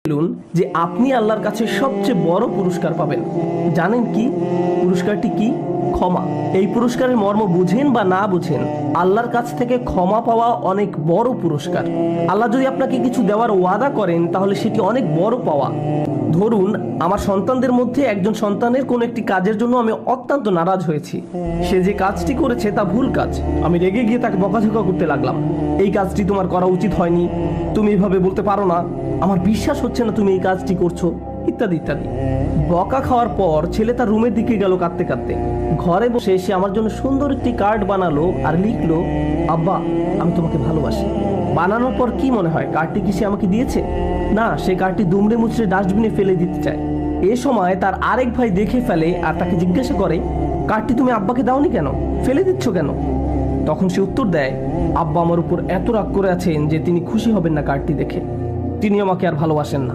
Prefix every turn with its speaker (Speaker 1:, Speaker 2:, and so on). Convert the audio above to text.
Speaker 1: বলুন যে আপনি আল্লাহর কাছে সবচেয়ে বড় পুরস্কার পাবেন। জানেন কি পুরস্কারটি কি? ক্ষমা। এই পুরস্কারের মর্ম বুঝেন বা না বুঝেন, আল্লাহর কাছ থেকে ক্ষমা পাওয়া অনেক বড় পুরস্কার। আল্লাহ যদি আপনাকে কিছু দেওয়ার ওয়াদা করেন তাহলে সেটি অনেক বড় পাওয়া। ধরুন, আমার সন্তানদের মধ্যে একজন সন্তানের কোনো একটি কাজের জন্য আমি অত্যন্ত নারাজ হয়েছি। সে যে কাজটি করেছে তা ভুল কাজ। আমি রেগে গিয়ে তাকে বকাঝকা করতে লাগলাম। এই কাজটি তোমার করা উচিত হয়নি, তুমি এভাবে বলতে পারো না, আমার বিশ্বাস হচ্ছে না তুমি এই কাজটি করছো, ইত্যাদি ইত্যাদি। বকা খাওয়ার পর ছেলে তার রুমের দিকে গেল কাঁদতে কাঁদতে। ঘরে বসে সে আমার জন্য সুন্দর একটি কার্ড বানালো আর লিখলো, আব্বা আমি তোমাকে ভালোবাসি। বানানোর পর কি মনে হয় কার্ডটি কি সে আমাকে দিয়েছে? না, সে কার্ডটি দুমড়ে মুচড়ে ডাস্টবিনে ফেলে দিতে চায়। এ সময় তার আরেক ভাই দেখে ফেলে আর তাকে জিজ্ঞাসা করে, কার্ডটি তুমি আব্বাকে দাওনি কেন, ফেলে দিচ্ছ কেন? তখন সে উত্তর দেয়, আব্বা আমার উপর এত রাগ করে আছেন যে তিনি খুশি হবেন না কার্ডটি দেখে, তিনি আমাকে আর ভালোবাসেন না।